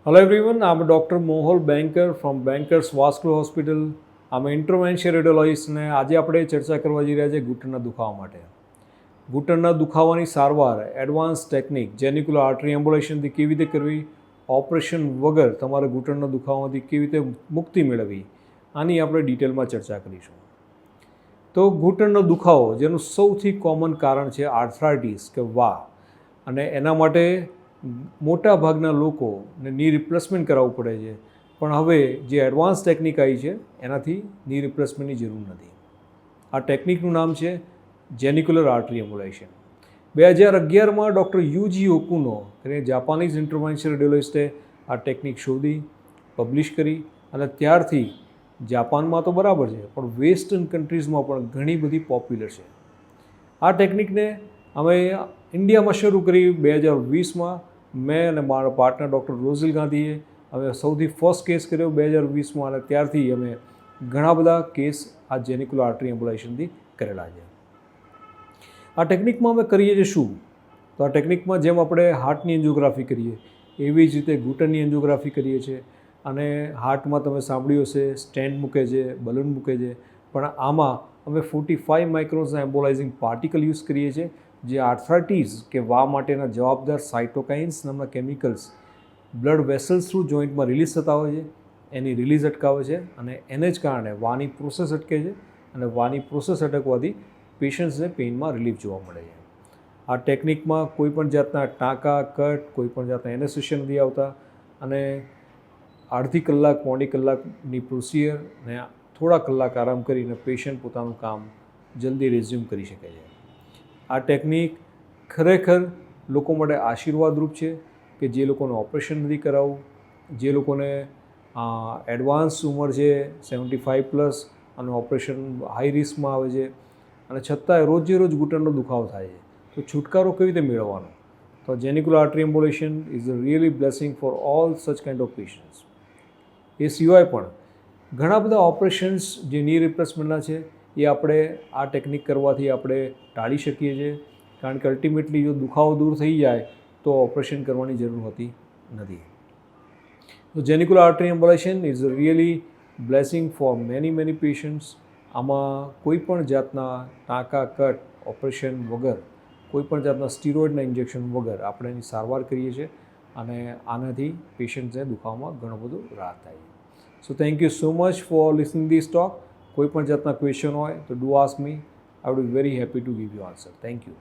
Hello everyone, I'm Dr. Mohol Banker from Bankers Vascular Hospital. I'm an intervention radiologist ને આજે આપણે ચર્ચા કરવા જઈ રહ્યા છીએ ઘૂંટણના દુખાવા માટે. ઘૂંટણના દુખાવાની સારવાર એડવાન્સ ટેકનિક જેનિક્યુલર આર્ટરી એમ્બ્યુલેશનથી કેવી રીતે કરવી, ઓપરેશન વગર તમારા ઘૂંટણના દુખાવાથી કેવી રીતે મુક્તિ મેળવવી, આની આપણે ડિટેલમાં ચર્ચા કરીશું. તો ઘૂંટણનો દુખાવો જેનું સૌથી કોમન કારણ છે આર્થરાઇટિસ કે વા, અને એના માટે મોટા ભાગના લોકોને ની રિપ્લેસમેન્ટ કરાવવું પડે છે. પણ હવે જે એડવાન્સ ટેકનિક આવી છે એનાથી ની રિપ્લેસમેન્ટની જરૂર નથી. આ ટેકનિકનું નામ છે જેનિક્યુલર આર્ટરી એમ્બ્યુલેશન. 2011માં ડૉક્ટર યુજી ઓકુનો અને જાપાનીઝ ઇન્ટરવેન્શન રેડિયોલોજિસ્ટે આ ટેકનિક શોધી, પબ્લિશ કરી, અને ત્યારથી જાપાનમાં તો બરાબર છે પણ વેસ્ટર્ન કન્ટ્રીઝમાં પણ ઘણી બધી પોપ્યુલર છે. આ ટેકનિકને અમે ઇન્ડિયામાં શરૂ કરી 2020માં. મેં અને મારા પાર્ટનર ડૉક્ટર રોઝિલ ગાંધીએ અમે સૌથી ફર્સ્ટ કેસ કર્યો 2020માં, અને ત્યારથી અમે ઘણા બધા કેસ આ જેનિક્યુલર આર્ટરી એમ્બ્યુલેશનથી કરેલા છે. આ ટેકનિકમાં અમે કરીએ છીએ શું? તો આ ટેકનિકમાં જેમ આપણે હાર્ટની એન્જિયોગ્રાફી કરીએ એવી જ રીતે ઘૂંટણની એન્જિયોગ્રાફી કરીએ છીએ. અને હાર્ટમાં તમે સાંભળ્યું હશે સ્ટેન્ટ મૂકે છે, બલૂન મૂકે છે, પણ આમાં અમે 45 માઇક્રોન્સના એમ્બોલાઇઝિંગ પાર્ટિકલ યુઝ કરીએ છીએ, જે આર્થરાઇટિસ કે વા માટેના જવાબદાર સાઇટોકાઇન્સ નામના કેમિકલ્સ બ્લડ વેસલ્સ થ્રુ જોઈન્ટમાં રિલીઝ થતા હોય છે, એની રિલીઝ અટકાવે છે, અને એને જ કારણે વાની પ્રોસેસ અટકે છે, અને વાની પ્રોસેસ અટકવાથી પેશન્ટ્સને પેઇનમાં રિલીફ જોવા મળે છે. આ ટેકનિકમાં કોઈપણ જાતના ટાંકા, કટ, કોઈપણ જાતના એનેસ્થેસિયા નથી આવતા, અને અડધી કલાક, પોણી કલાકની પ્રોસિજર ને થોડા કલાક આરામ કરીને પેશન્ટ પોતાનું કામ જલ્દી રિઝ્યુમ કરી શકે છે. આ ટેકનિક ખરેખર લોકો માટે આશીર્વાદરૂપ છે કે જે લોકોને ઓપરેશન નથી કરાવવું, જે લોકોને એડવાન્સ ઉંમર છે 75+, અને ઓપરેશન હાઈ રિસ્કમાં આવે છે, અને છતાંય રોજે રોજ ઘૂંટણનો દુખાવો થાય છે. તો છુટકારો કેવી રીતે મેળવવાનો? તો genicular artery embolization is a really blessing for all such kind of patients. એ સિવાય પણ ઘણા બધા ઓપરેશન્સ જે ની રિપ્લેસમેન્ટના છે એ આપણે આ ટેકનિક કરવાથી આપણે ટાળી શકીએ છીએ, કારણ કે અલ્ટિમેટલી જો દુખાવો દૂર થઈ જાય તો ઓપરેશન કરવાની જરૂર હોતી નથી. તો genicular artery embolization is a really blessing for many patients. આમાં કોઈપણ જાતના ટાંકા, કટ, ઓપરેશન વગર, કોઈપણ જાતના સ્ટીરોઇડના ઇન્જેક્શન વગર આપણે એની સારવાર કરીએ છીએ, અને આનાથી પેશન્ટ્સને દુખાવામાં ઘણો બધો રાહત થાય છે. So thank you so much for listening this talk. કોઈ પણ જાતના ક્વેશ્ચન હોય તો do ask me. I would be very happy to give you answer. Thank you.